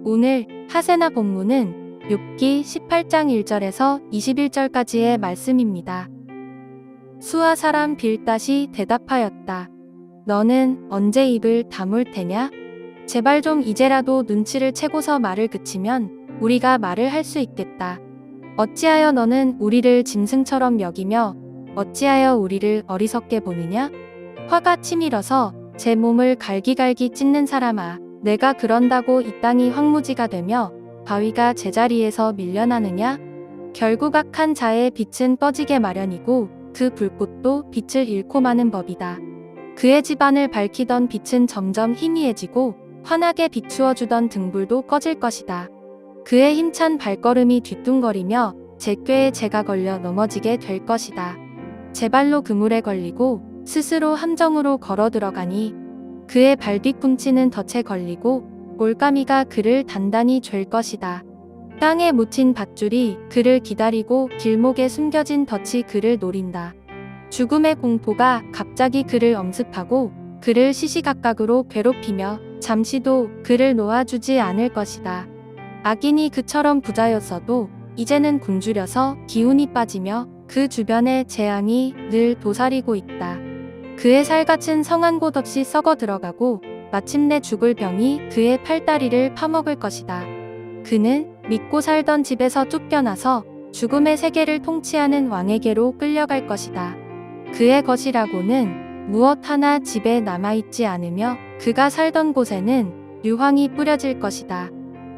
오늘 하세나 본문은 욥기 18장 1절에서 21절까지의 말씀입니다. 수아 사람 빌닷이 대답하였다. 너는 언제 입을 다물 테냐? 제발 좀 이제라도 눈치를 채고서 말을 그치면 우리가 말을 할 수 있겠다. 어찌하여 너는 우리를 짐승처럼 여기며 어찌하여 우리를 어리석게 보느냐? 화가 치밀어서 제 몸을 갈기갈기 찢는 사람아, 내가 그런다고 이 땅이 황무지가 되며 바위가 제자리에서 밀려나느냐? 결국 악한 자의 빛은 꺼지게 마련이고 그 불꽃도 빛을 잃고 마는 법이다. 그의 집안을 밝히던 빛은 점점 희미해지고 환하게 비추어 주던 등불도 꺼질 것이다. 그의 힘찬 발걸음이 뒤뚱거리며 제 꾀에 제가 걸려 넘어지게 될 것이다. 제 발로 그물에 걸리고 스스로 함정으로 걸어 들어가니 그의 발 뒤꿈치는 덫에 걸리고 올가미가 그를 단단히 쥘 것이다. 땅에 묻힌 밧줄이 그를 기다리고 길목에 숨겨진 덫이 그를 노린다. 죽음의 공포가 갑자기 그를 엄습하고 그를 시시각각으로 괴롭히며 잠시도 그를 놓아주지 않을 것이다. 악인이 그처럼 부자였어도 이제는 굶주려서 기운이 빠지며 그 주변에 재앙이 늘 도사리고 있다. 그의 살갗은 성한 곳 없이 썩어 들어가고 마침내 죽을 병이 그의 팔다리를 파먹을 것이다. 그는 믿고 살던 집에서 쫓겨나서 죽음의 세계를 통치하는 왕에게로 끌려갈 것이다. 그의 것이라고는 무엇 하나 집에 남아있지 않으며 그가 살던 곳에는 유황이 뿌려질 것이다.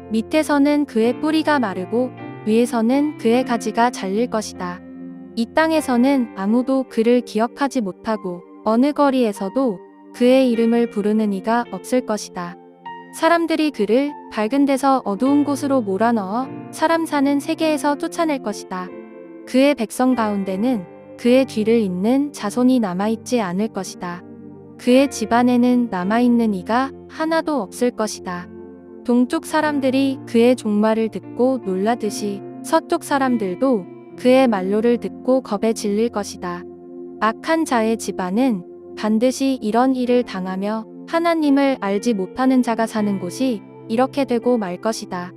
밑에서는 그의 뿌리가 마르고 위에서는 그의 가지가 잘릴 것이다. 이 땅에서는 아무도 그를 기억하지 못하고 어느 거리에서도 그의 이름을 부르는 이가 없을 것이다. 사람들이 그를 밝은 데서 어두운 곳으로 몰아넣어 사람 사는 세계에서 쫓아낼 것이다. 그의 백성 가운데는 그의 뒤를 잇는 자손이 남아있지 않을 것이다. 그의 집안에는 남아있는 이가 하나도 없을 것이다. 동쪽 사람들이 그의 종말을 듣고 놀라듯이 서쪽 사람들도 그의 말로를 듣고 겁에 질릴 것이다. 악한 자의 집안은 반드시 이런 일을 당하며 하나님을 알지 못하는 자가 사는 곳이 이렇게 되고 말 것이다.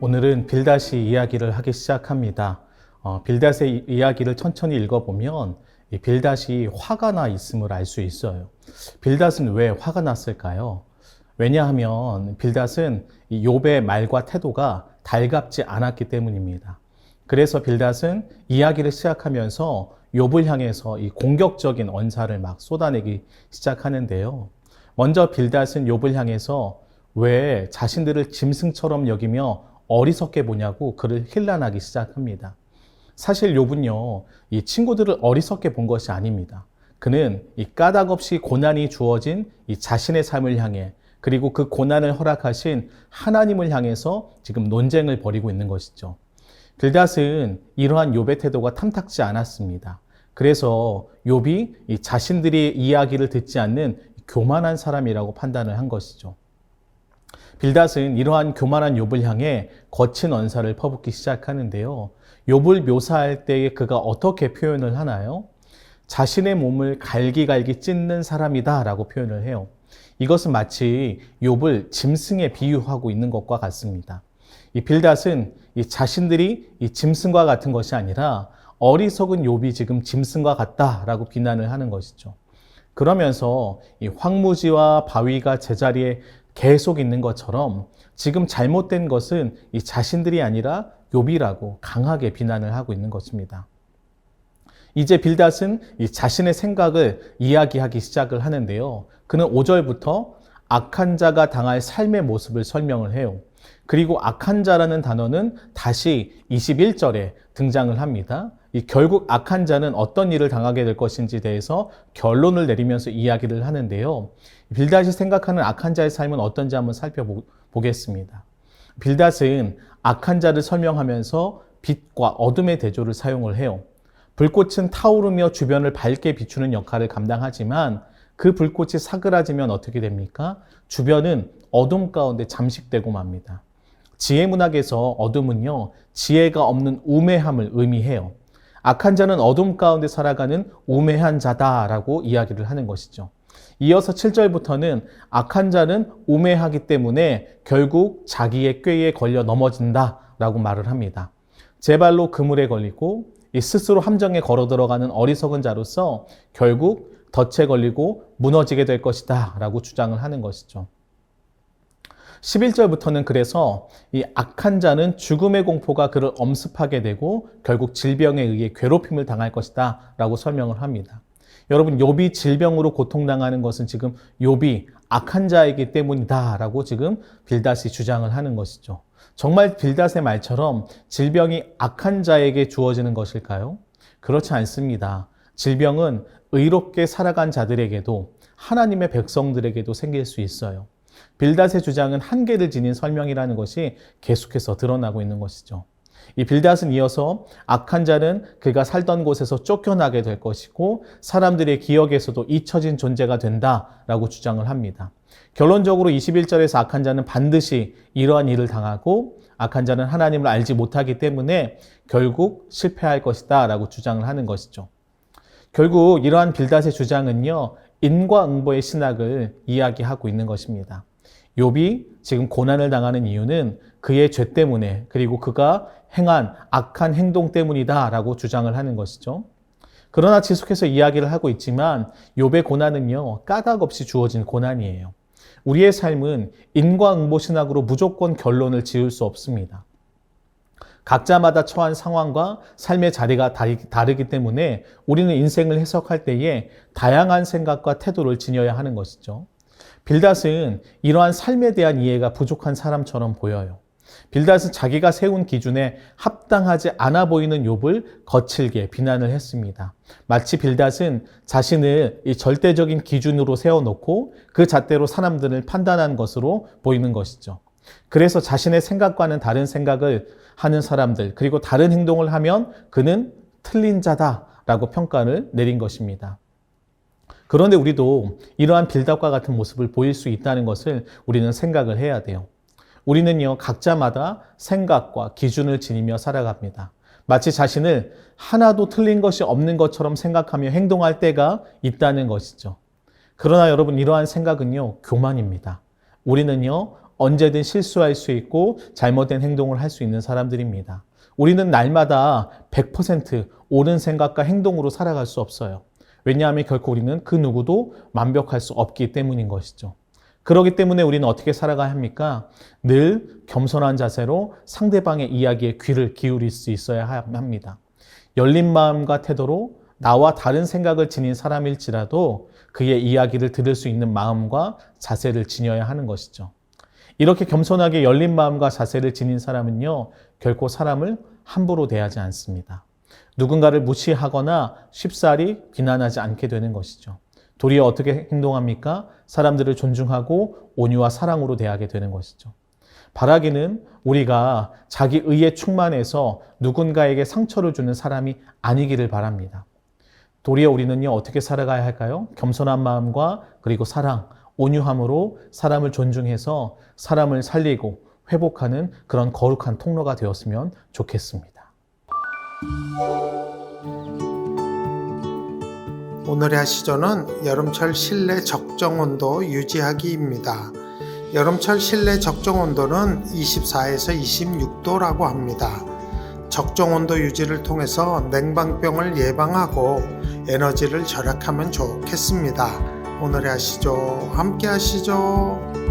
오늘은 빌닷이 이야기를 하기 시작합니다. 빌닷의 이야기를 천천히 읽어보면 이 빌닷이 화가 나 있음을 알 수 있어요. 빌닷은 왜 화가 났을까요? 왜냐하면 빌닷은 이 욥의 말과 태도가 달갑지 않았기 때문입니다. 그래서 빌닷은 이야기를 시작하면서 욥을 향해서 이 공격적인 언사를 막 쏟아내기 시작하는데요. 먼저 빌닷은 욥을 향해서 왜 자신들을 짐승처럼 여기며 어리석게 보냐고 그를 힐난하기 시작합니다. 사실 욥은요, 이 친구들을 어리석게 본 것이 아닙니다. 그는 이 까닭없이 고난이 주어진 이 자신의 삶을 향해 그리고 그 고난을 허락하신 하나님을 향해서 지금 논쟁을 벌이고 있는 것이죠. 빌닷은 이러한 욥의 태도가 탐탁지 않았습니다. 그래서 욥이 이 자신들의 이야기를 듣지 않는 교만한 사람이라고 판단을 한 것이죠. 빌닷은 이러한 교만한 욥을 향해 거친 언사를 퍼붓기 시작하는데요. 욥을 묘사할 때에 그가 어떻게 표현을 하나요? 자신의 몸을 갈기갈기 찢는 사람이다 라고 표현을 해요. 이것은 마치 욥을 짐승에 비유하고 있는 것과 같습니다. 이 빌닷은 이 자신들이 이 짐승과 같은 것이 아니라 어리석은 욥이 지금 짐승과 같다라고 비난을 하는 것이죠. 그러면서 이 황무지와 바위가 제자리에 계속 있는 것처럼 지금 잘못된 것은 이 자신들이 아니라 욥이라고 강하게 비난을 하고 있는 것입니다. 이제 빌닷은 이 자신의 생각을 이야기하기 시작을 하는데요. 그는 5절부터 악한 자가 당할 삶의 모습을 설명을 해요. 그리고 악한 자라는 단어는 다시 21절에 등장을 합니다. 결국 악한 자는 어떤 일을 당하게 될 것인지에 대해서 결론을 내리면서 이야기를 하는데요. 빌닷이 생각하는 악한 자의 삶은 어떤지 한번 살펴보겠습니다. 빌닷은 악한 자를 설명하면서 빛과 어둠의 대조를 사용을 해요. 불꽃은 타오르며 주변을 밝게 비추는 역할을 감당하지만 그 불꽃이 사그라지면 어떻게 됩니까? 주변은 어둠 가운데 잠식되고 맙니다. 지혜문학에서 어둠은요, 지혜가 없는 우매함을 의미해요. 악한 자는 어둠 가운데 살아가는 우매한 자다라고 이야기를 하는 것이죠. 이어서 7절부터는 악한 자는 우매하기 때문에 결국 자기의 꾀에 걸려 넘어진다라고 말을 합니다. 제 발로 그물에 걸리고 스스로 함정에 걸어 들어가는 어리석은 자로서 결국 덫에 걸리고 무너지게 될 것이다 라고 주장을 하는 것이죠. 11절부터는 그래서 이 악한 자는 죽음의 공포가 그를 엄습하게 되고 결국 질병에 의해 괴롭힘을 당할 것이다 라고 설명을 합니다. 여러분, 욥이 질병으로 고통당하는 것은 지금 욥이 악한 자이기 때문이다 라고 지금 빌닷이 주장을 하는 것이죠. 정말 빌닷의 말처럼 질병이 악한 자에게 주어지는 것일까요? 그렇지 않습니다. 질병은 의롭게 살아간 자들에게도 하나님의 백성들에게도 생길 수 있어요. 빌닷의 주장은 한계를 지닌 설명이라는 것이 계속해서 드러나고 있는 것이죠. 이 빌닷은 이어서 악한 자는 그가 살던 곳에서 쫓겨나게 될 것이고 사람들의 기억에서도 잊혀진 존재가 된다라고 주장을 합니다. 결론적으로 21절에서 악한 자는 반드시 이러한 일을 당하고 악한 자는 하나님을 알지 못하기 때문에 결국 실패할 것이다 라고 주장을 하는 것이죠. 결국 이러한 빌닷의 주장은요, 인과응보의 신학을 이야기하고 있는 것입니다. 욥이 지금 고난을 당하는 이유는 그의 죄 때문에 그리고 그가 행한 악한 행동 때문이다 라고 주장을 하는 것이죠. 그러나 지속해서 이야기를 하고 있지만 욥의 고난은요, 까닭 없이 주어진 고난이에요. 우리의 삶은 인과응보 신학으로 무조건 결론을 지을 수 없습니다. 각자마다 처한 상황과 삶의 자리가 다르기 때문에 우리는 인생을 해석할 때에 다양한 생각과 태도를 지녀야 하는 것이죠. 빌닷은 이러한 삶에 대한 이해가 부족한 사람처럼 보여요. 빌닷은 자기가 세운 기준에 합당하지 않아 보이는 욥을 거칠게 비난을 했습니다. 마치 빌닷은 자신을 이 절대적인 기준으로 세워놓고 그 잣대로 사람들을 판단한 것으로 보이는 것이죠. 그래서 자신의 생각과는 다른 생각을 하는 사람들, 그리고 다른 행동을 하면 그는 틀린 자다라고 평가를 내린 것입니다. 그런데 우리도 이러한 빌닷과 같은 모습을 보일 수 있다는 것을 우리는 생각을 해야 돼요. 우리는요, 각자마다 생각과 기준을 지니며 살아갑니다. 마치 자신을 하나도 틀린 것이 없는 것처럼 생각하며 행동할 때가 있다는 것이죠. 그러나 여러분, 이러한 생각은요, 교만입니다. 우리는요, 언제든 실수할 수 있고 잘못된 행동을 할 수 있는 사람들입니다. 우리는 날마다 100% 옳은 생각과 행동으로 살아갈 수 없어요. 왜냐하면 결코 우리는 그 누구도 완벽할 수 없기 때문인 것이죠. 그렇기 때문에 우리는 어떻게 살아가야 합니까? 늘 겸손한 자세로 상대방의 이야기에 귀를 기울일 수 있어야 합니다. 열린 마음과 태도로 나와 다른 생각을 지닌 사람일지라도 그의 이야기를 들을 수 있는 마음과 자세를 지녀야 하는 것이죠. 이렇게 겸손하게 열린 마음과 자세를 지닌 사람은요, 결코 사람을 함부로 대하지 않습니다. 누군가를 무시하거나 쉽사리 비난하지 않게 되는 것이죠. 도리어 어떻게 행동합니까? 사람들을 존중하고 온유와 사랑으로 대하게 되는 것이죠. 바라기는 우리가 자기 의에 충만해서 누군가에게 상처를 주는 사람이 아니기를 바랍니다. 도리어 우리는요, 어떻게 살아가야 할까요? 겸손한 마음과 그리고 사랑, 온유함으로 사람을 존중해서 사람을 살리고 회복하는 그런 거룩한 통로가 되었으면 좋겠습니다. 오늘의 하시조는 여름철 실내 적정 온도 유지하기입니다. 여름철 실내 적정 온도는 24에서 26도라고 합니다. 적정 온도 유지를 통해서 냉방병을 예방하고 에너지를 절약하면 좋겠습니다. 오늘의 하시조 함께 하시죠.